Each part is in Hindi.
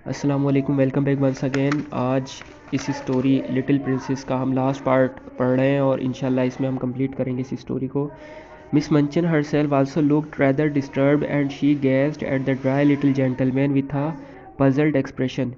अस्सलाम वालेकुम, वेलकम बैक वंस अगेन। आज इस स्टोरी लिटिल प्रिंसेस का हम लास्ट पार्ट पढ़ रहे हैं और इंशाल्लाह इसमें हम कंप्लीट करेंगे इस स्टोरी को। मिस मंचन herself also looked rather disturbed and she gazed at the dry little gentleman with a puzzled expression।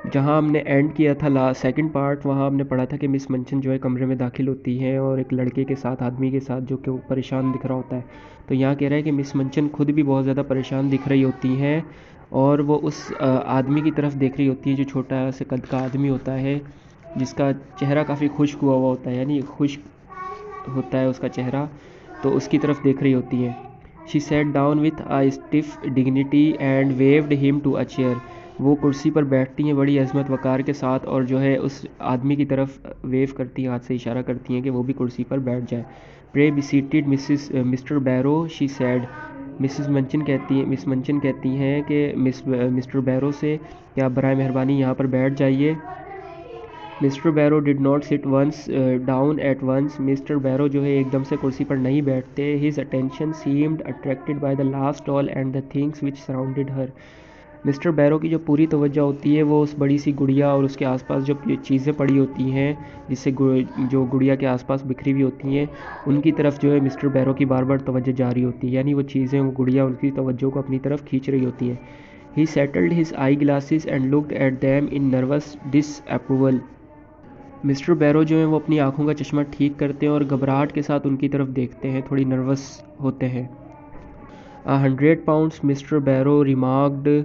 जहाँ हमने एंड किया था लास्ट सेकंड पार्ट, वहाँ हमने पढ़ा था कि मिस मंचन जो है कमरे में दाखिल होती हैं और एक लड़के के साथ, आदमी के साथ, जो कि वो परेशान दिख रहा होता है। तो यहाँ कह रहा है कि मिस मंचन खुद भी बहुत ज़्यादा परेशान दिख रही होती हैं और वो उस आदमी की तरफ देख रही होती है जो छोटा से कद का आदमी होता है, जिसका चेहरा काफ़ी खुश्क हुआ हुआ होता है, यानी खुश्क होता है उसका चेहरा। तो उसकी तरफ देख रही होती हैं। She sat down with a stiff dignity and waved him to a chair. वो कुर्सी पर बैठती हैं बड़ी अज़मत वक़ार के साथ और जो है उस आदमी की तरफ वेव करती हैं, हाथ से इशारा करती हैं कि वो भी कुर्सी पर बैठ जाए। Pray be seated Mister Barrow, she said. Miss Minchin कहती हैं कि मिस्टर बैरो से कि आप बराए मेहरबानी यहाँ पर बैठ जाइए। Mister Barrow did not sit once down at once. Mister Barrow जो है एकदम से कुर्सी पर नहीं बैठते। His attention seemed attracted by the last doll and the things which surrounded her. Mister Barrow की जो पूरी तवज्जो होती है वो उस बड़ी सी गुड़िया और उसके आसपास जो चीज़ें पड़ी होती हैं, जिससे जो गुड़िया के आसपास बिखरी हुई होती हैं, उनकी तरफ जो है मिस्टर बैरो की बार बार तवज्जो जा रही होती है, यानी वो चीज़ें, वो गुड़िया उनकी तवज्जो को अपनी तरफ खींच रही होती हैं। He settled his eyeglasses and looked at them in nervous disapproval. Mister Barrow जो हैं वो अपनी आंखों का चश्मा ठीक करते हैं और घबराहट के साथ उनकी तरफ देखते हैं, थोड़ी नर्वस होते हैं। 100 pounds, मिस्टर बैरो रिमार्क्ड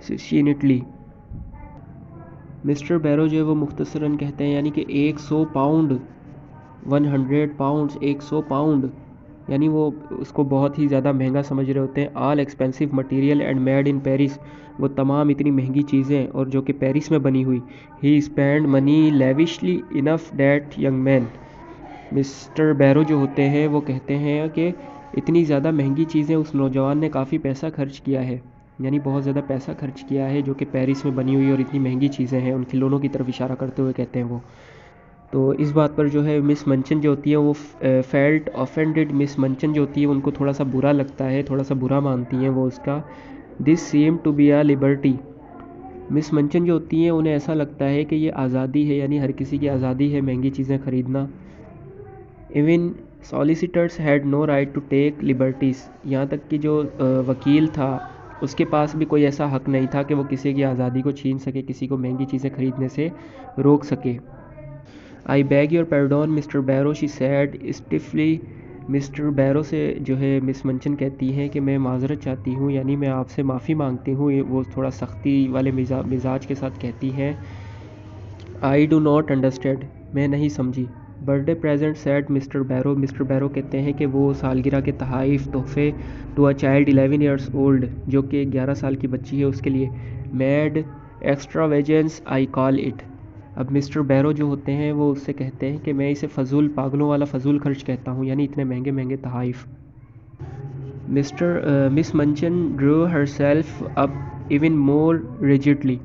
सीनिटली। मिस्टर बैरो जो है वो मुख्तसरन कहते हैं, यानी कि 100 पाउंड, 100 pounds, 100 पाउंड, यानी वो उसको बहुत ही ज़्यादा महंगा समझ रहे होते हैं। All expensive material and made in Paris, वो तमाम इतनी महंगी चीज़ें और जो कि पेरिस में बनी हुई। He spend money lavishly enough that young man. Mister Barrow जो होते हैं वो कहते हैं कि इतनी ज़्यादा महंगी चीज़ें उस नौजवान ने काफ़ी पैसा खर्च किया है, यानी बहुत ज़्यादा पैसा खर्च किया है, जो कि पेरिस में बनी हुई और इतनी महंगी चीज़ें हैं, उन खिलौनों की तरफ इशारा करते हुए कहते हैं वो। तो इस बात पर जो है मिस मंचन जो होती है वो फेल्ट ऑफेंडेड। मिस मंचन जो होती है उनको थोड़ा सा बुरा लगता है, थोड़ा सा बुरा मानती हैं वो उसका। This seem to be a liberty. Miss Minchin जो होती हैं उन्हें ऐसा लगता है कि ये आज़ादी है, यानी हर किसी की आज़ादी है महंगी चीज़ें ख़रीदना। Even solicitors had no right to take liberties. यहाँ तक कि जो वकील था उसके पास भी कोई ऐसा हक नहीं था कि वो किसी की आज़ादी को छीन सके, किसी को महंगी चीज़ें ख़रीदने से रोक सके। I beg your pardon mister Barrow, she said stiffly. Mister Barrow से जो है मिस मंचन कहती हैं कि मैं माज़रत चाहती हूँ, यानी मैं आपसे माफ़ी मांगती हूँ। वो थोड़ा सख्ती वाले मिजाज के साथ कहती हैं। आई डू नॉट अंडरस्टैंड, मैं नहीं समझी। Birthday present set mister Barrow, mister Barrow कहते हैं कि वो सालगिरह के तोहफ़े to a child 11 years old, जो कि 11 साल की बच्ची है, उसके लिए। Mad extravagance I call it. अब मिस्टर बैरो जो होते हैं वो उससे कहते हैं कि मैं इसे फजूल, पागलों वाला फजूल खर्च कहता हूँ, यानी इतने महंगे महंगे तोहफ़े। मिस मंचन Drew her self up even more rigidly.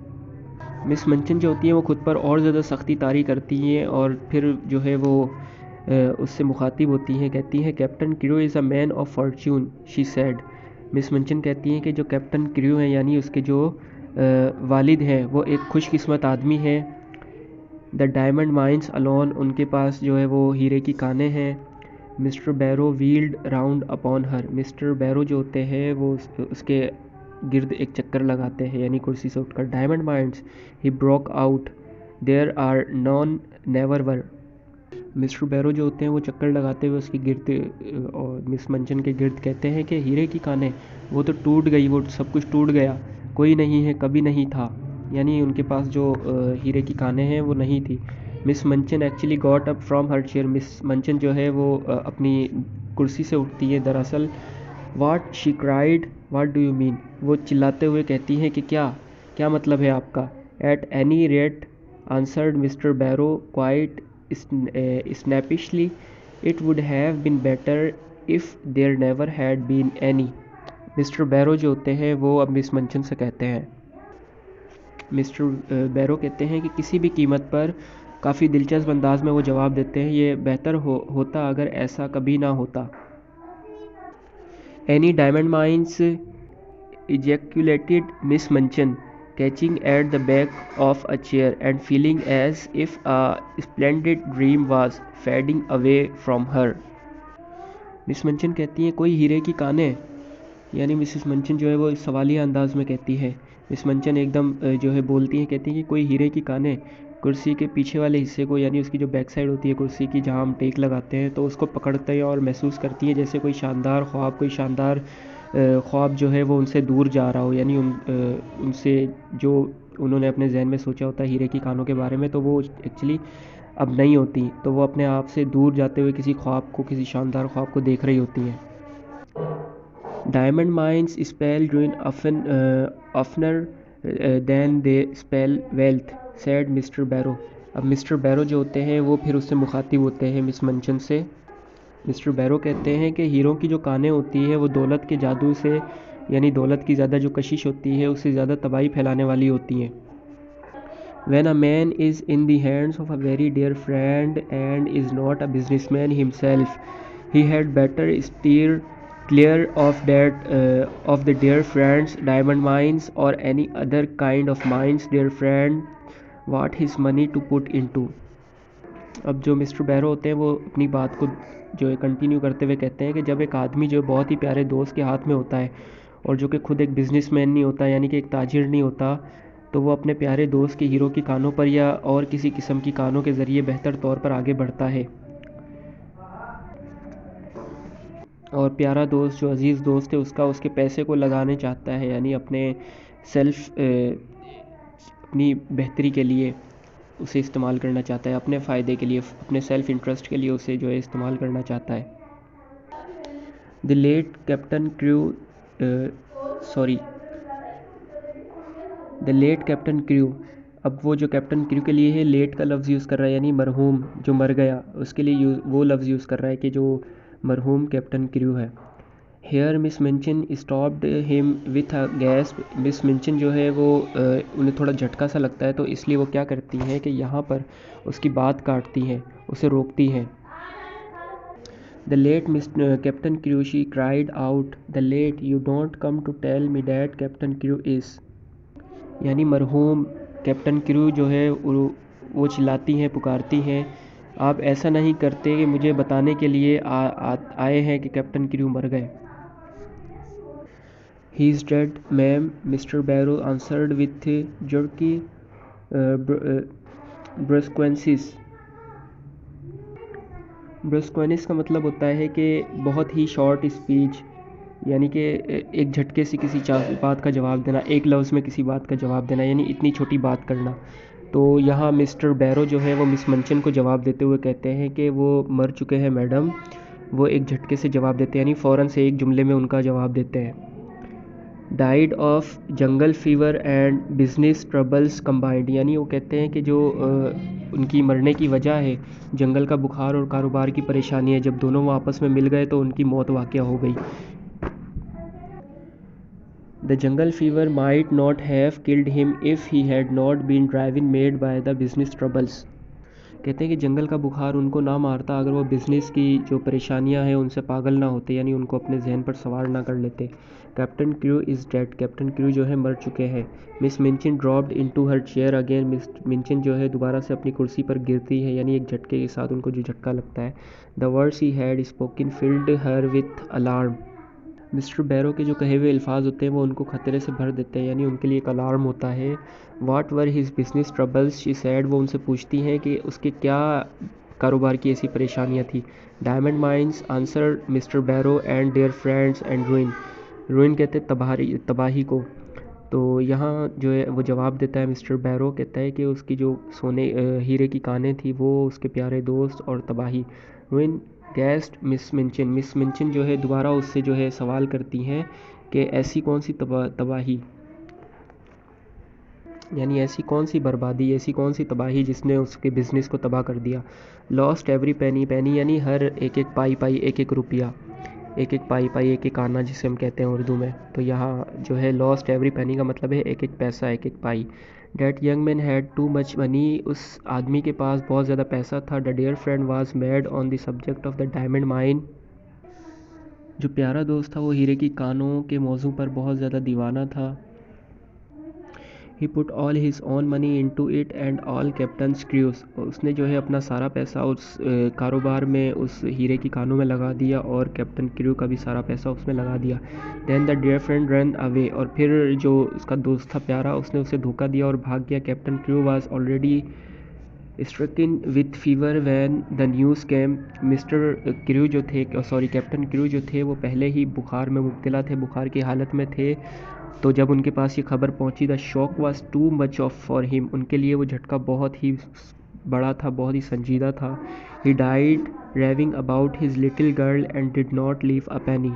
Miss Minchin जो होती हैं वो खुद पर और ज़्यादा सख्ती तारी करती हैं और फिर जो है वो उससे मुखातिब होती हैं, कहती हैं captain Crewe is a man of Fortune, she said. Miss Minchin कहती हैं कि जो कैप्टन क्रू हैं, यानी उसके जो वालिद हैं, वो एक खुशकिस्मत आदमी हैं। द डायमंड माइंस अलोन, उनके पास जो है वो हीरे की कानें हैं। Mister Barrow wheeled round upon her. Mister Barrow जो होते हैं वो उसके गिर्द एक चक्कर लगाते हैं, यानी कुर्सी से उठकर। Diamond mines, he broke out, there are none never were. Mister Barrow जो होते हैं वो चक्कर लगाते हुए उसके गिर्द और मिस मंचन के गिर्द कहते हैं कि हीरे की कानें, वो तो टूट गई, वो सब कुछ टूट गया, कोई नहीं है, कभी नहीं था, यानी उनके पास जो हीरे की कानें हैं वो नहीं थी। मिस मंचन actually got up from her chair. Miss Minchin जो है वो अपनी कुर्सी से उठती है दरअसल। What, she cried, what do you mean, वो चिल्लाते हुए कहती हैं कि क्या, क्या मतलब है आपका। At any rate, answered Mister Barrow quite snappishly, it would have been better if there never had been any। Mister Barrow जो होते हैं वो अब मिस मंचन से कहते हैं, मिस्टर बैरो कहते हैं कि किसी भी कीमत पर, काफ़ी दिलचस्प अंदाज में वो जवाब देते हैं, ये बेहतर होता अगर ऐसा कभी ना होता। एनी डायमंड माइंस इजैक्यूलेटेड मिस मंचन, catching at the back of a chair and feeling as if a splendid dream was fading away from her. Miss Minchin कहती हैं कोई हीरे की कान है, यानी मिसेस मंचन जो है वो सवालिया अंदाज में कहती है। मिस मंचन एकदम जो है बोलती हैं, कहती हैं कि कोई हीरे की कान है। कुर्सी के पीछे वाले हिस्से को, यानी उसकी जो बैक साइड होती है कुर्सी की जहाँ हम टेक लगाते हैं, तो उसको पकड़ते हैं और महसूस करती हैं जैसे कोई शानदार ख्वाब, कोई शानदार ख्वाब जो है वो उनसे दूर जा रहा हो, यानी उनसे जो उन्होंने अपने जहन में सोचा होता है हीरे की कानों के बारे में, तो वो एक्चुअली अब नहीं होती, तो वो अपने आप से दूर जाते हुए किसी ख्वाब को, किसी शानदार ख्वाब को देख रही होती हैं। Diamond mines spell ruin oftener than they spell wealth, said Mr. Barrow. अब मिस्टर बैरो जो होते हैं वो फिर उससे मुखातिब होते हैं मिस मंचन से। मिस्टर बैरो कहते हैं कि हीरों की जो कानें होती हैं वो दौलत के जादू से, यानी दौलत की ज़्यादा जो कशिश होती है उससे ज़्यादा तबाही फैलाने वाली होती हैं। When a man is in the hands of a very dear friend and is not a businessman himself, he had better steer clear of of the dear friend's diamond mines or any other kind of mines dear friend what his money to put into. अब जो मिस्टर बैरो होते हैं वो अपनी बात को जो है कंटिन्यू करते हुए कहते हैं कि जब एक आदमी जो बहुत ही प्यारे दोस्त के हाथ में होता है और जो कि खुद एक बिजनेसमैन नहीं होता, यानी कि एक ताजिर नहीं होता, तो वो अपने प्यारे दोस्त के हीरो की कानों पर या और किसी किस्म की कानों के ज़रिए बेहतर तौर पर आगे बढ़ता है। और प्यारा दोस्त जो अज़ीज़ दोस्त है उसका उसके पैसे को लगाने चाहता है, यानी अपने अपनी बेहतरी के लिए उसे इस्तेमाल करना चाहता है, अपने फ़ायदे के लिए, अपने सेल्फ़ इंटरेस्ट के लिए उसे जो है इस्तेमाल करना चाहता है। The late Captain Crewe the late Captain Crewe, अब वो जो कैप्टन क्रू के लिए है लेट का लफ्ज़ यूज़ कर रहा है, यानी मरहूम जो मर गया उसके लिए वो लफ्ज़ यूज़ कर रहा है कि जो मरहूम कैप्टन क्रू है। Here miss Minchin stopped him with a gasp. Miss Minchin जो है वो उन्हें थोड़ा झटका सा लगता है, तो इसलिए वो क्या करती हैं कि यहाँ पर उसकी बात काटती हैं, उसे रोकती हैं। The late Miss Captain Crewe, she cried out, the late you don't come to tell me that Captain Crewe is, यानी मरहूम कैप्टन क्रू जो है वो चिल्लाती हैं, पुकारती हैं, आप ऐसा नहीं करते कि मुझे बताने के लिए आए हैं कि कैप्टन क्रू मर गए। He is dead, ma'am, Mr. Barrow answered with jerky brusquensis. ब्रस्क्वेनिस का मतलब होता है कि बहुत ही शॉर्ट स्पीच, यानी कि एक झटके से किसी बात का जवाब देना, एक लफ्ज़ में किसी बात का जवाब देना, यानी इतनी छोटी बात करना। तो यहाँ मिस्टर बैरो जो है वो मिस मंचन को जवाब देते हुए कहते हैं कि वो मर चुके हैं मैडम, वो एक झटके से जवाब देते हैं, यानी फ़ौरन से एक जुमले में उनका जवाब देते हैं। Died of jungle fever and business troubles combined, यानी वो कहते हैं कि जो उनकी मरने की वजह है जंगल का बुखार और कारोबार की परेशानी है, जब दोनों वो आपस में मिल गए तो उनकी मौत वाक़या हो गई। The jungle fever might not have killed him if he had not been driving mad by the business troubles. कहते हैं कि जंगल का बुखार उनको ना मारता अगर वो बिज़नेस की जो परेशानियां हैं उनसे पागल ना होते, यानी उनको अपने जहन पर सवार ना कर लेते। Captain Crewe is dead, captain Crewe जो है मर चुके हैं। Miss Minchin dropped into her chair again, miss Minchin जो है दोबारा से अपनी कुर्सी पर गिरती है, यानी एक झटके के साथ उनको जो झटका लगता है। The words he had spoken filled her with alarm. Mister Barrow के जो कहे हुए अल्फाज होते हैं वो उनको खतरे से भर देते हैं, यानी उनके लिए एक अलार्म होता है। Whatever his business troubles, she said, वो उनसे पूछती हैं कि उसके क्या कारोबार की ऐसी परेशानियाँ थी। Diamond mines answer Mister Barrow and their friends and ruin, ruin कहते तबाही को। तो यहाँ जो है वो जवाब देता है मिस्टर बैरो, कहता है कि उसकी जो हीरे की कानें थी वो उसके प्यारे दोस्त और तबाही। रूइन गैस्ट मिस मिंचन जो है दोबारा उससे जो है सवाल करती हैं कि ऐसी कौन सी तबाही, यानी ऐसी कौन सी बर्बादी, ऐसी कौन सी तबाही जिसने उसके बिज़नेस को तबाह कर दिया। लॉस्ट एवरी पेनी, पेनी यानी हर एक एक पाई पाई, एक एक रुपया, एक एक पाई पाई, एक एक आना जिसे हम कहते हैं उर्दू में। तो यहाँ जो है लॉस्ट एवरी पेनी का मतलब है एक एक पैसा, एक एक पाई। That young man had too much money, उस आदमी के पास बहुत ज़्यादा पैसा था। The dear friend was mad on the subject of the diamond mine, जो प्यारा दोस्त था वो हीरे की कानों के मौजू पर बहुत ज़्यादा दीवाना था। He put all his own money into it and all captain's Crewe's, उसने जो है अपना सारा पैसा उस कारोबार में, उस हीरे की कानों में लगा दिया और कैप्टन क्रू का भी सारा पैसा उसमें लगा दिया। Then the dear friend run away, और फिर जो उसका दोस्त था प्यारा, उसने उसे धोखा दिया और भाग गया। Captain Crewe was already stricken with fever when the news came, Mister Crewe जो थे, सॉरी कैप्टन क्रू जो थे वो पहले ही बुखार में मुब्तला थे, बुखार की हालत में थे। तो जब उनके पास ये खबर पहुंची, the shock was too much of for him, उनके लिए वो झटका बहुत ही बड़ा था, बहुत ही संजीदा था। He died raving about his little girl and did not leave a penny.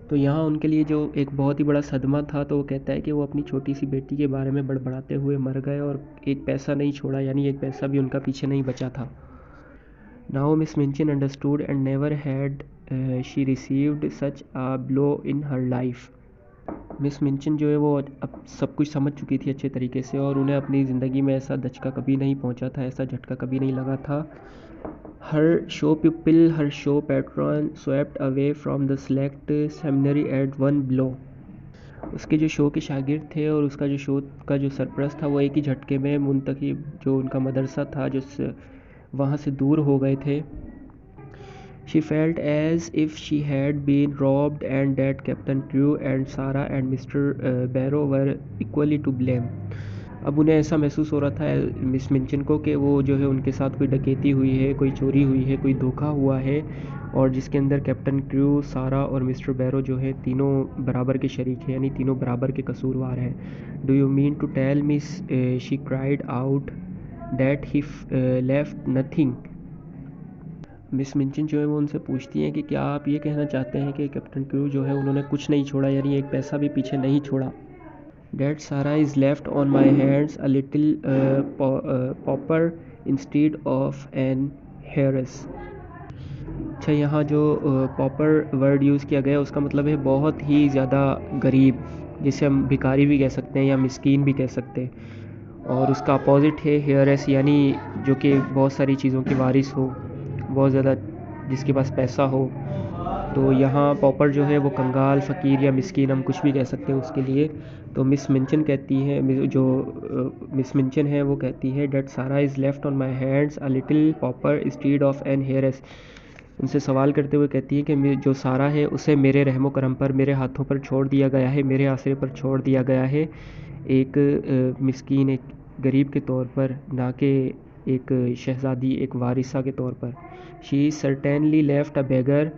तो यहाँ उनके लिए जो एक बहुत ही बड़ा सदमा था, तो वो कहता है कि वो अपनी छोटी सी बेटी के बारे में बड़बड़ाते हुए मर गए और एक पैसा नहीं छोड़ा, यानी एक पैसा भी उनका पीछे नहीं बचा था। Now Miss Minchin understood and never had she received such a blow in her life. Miss Minchin जो है वो अब सब कुछ समझ चुकी थी अच्छे तरीके से, और उन्हें अपनी ज़िंदगी में ऐसा धचका कभी नहीं पहुंचा था, ऐसा झटका कभी नहीं लगा था। Her show pupil, her show patron swept away from the select seminary at one blow, उसके जो शो के शागिर्द थे और उसका जो शो का जो सरप्रस्त था वो एक ही झटके में मुंतखब जो उनका मदरसा था जो वहाँ से दूर हो गए थे। She felt as if she had been robbed and that Captain Crew and Sarah and Mr. Barrow were equally to blame. अब उन्हें ऐसा महसूस हो रहा था मिस मिंचन को कि वो जो है उनके साथ कोई डकैती हुई है, कोई चोरी हुई है, कोई धोखा हुआ है, और जिसके अंदर कैप्टन क्रू, सारा और मिस्टर बैरो जो है तीनों बराबर के शरीक हैं, यानी तीनों बराबर के कसूरवार हैं। Do you mean to tell miss, she cried out, that he left nothing. Miss Minchin जो है वो उनसे पूछती हैं कि क्या आप ये कहना चाहते हैं कि कैप्टन क्रू जो है उन्होंने कुछ नहीं छोड़ा, यानी एक पैसा भी पीछे नहीं छोड़ा। That Sara is left on my hands a little pauper instead of an heiress. अच्छा, यहाँ जो पॉपर वर्ड यूज़ किया गया उसका मतलब है बहुत ही ज़्यादा गरीब, जिसे हम भिखारी भी कह सकते हैं या मिस्कीन भी कह सकते हैं, और उसका अपोजिट है हेयरस, यानी जो कि बहुत सारी चीज़ों की वारिस हो, बहुत ज़्यादा जिसके पास पैसा हो। तो यहाँ पॉपर जो है वो कंगाल, फ़कीर या मिस्कीन हम कुछ भी कह सकते हैं उसके लिए। तो मिस मिंचन कहती है, जो मिस मिंचन है वो कहती है that Sara is left on my hands a little pauper instead of an heiress. उनसे सवाल करते हुए कहती है कि जो सारा है उसे मेरे रहमो करम पर, मेरे हाथों पर छोड़ दिया गया है, मेरे आसरे पर छोड़ दिया गया है, एक मिस्कीन, एक गरीब के तौर पर, ना कि एक शहज़ादी, एक वारिसा के तौर पर। She certainly left a beggar,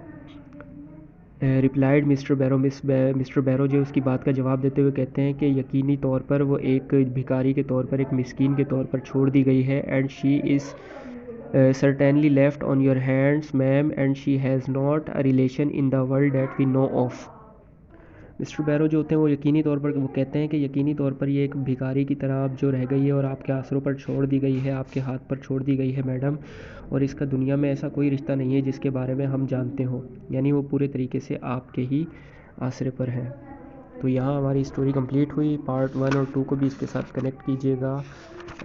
replied Mister Barrow. Mister Barrow जो उसकी बात का जवाब देते हुए कहते हैं कि यकीनी तौर पर वो एक भिखारी के तौर पर, एक मिस्कीन के तौर पर छोड़ दी गई है। And she is certainly left on your hands ma'am and she has not a relation in the world that we know of। Mister Barrow जो होते हैं वो यकीनी तौर पर वो कहते हैं कि यकीनी तौर पर ये एक भिखारी की तरह आप जो रह गई है और आपके आसरों पर छोड़ दी गई है, आपके हाथ पर छोड़ दी गई है मैडम, और इसका दुनिया में ऐसा कोई रिश्ता नहीं है जिसके बारे में हम जानते हो, यानी वो पूरे तरीके से आपके ही आसरे पर हैं। तो यहाँ हमारी स्टोरी कंप्लीट हुई। पार्ट 1 और 2 को भी इसके साथ कनेक्ट कीजिएगा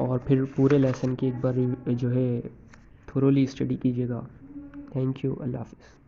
और फिर पूरे लेसन की एक बार जो है थोरोली स्टडी कीजिएगा। थैंक यू, अल्लाह हाफ़िज़।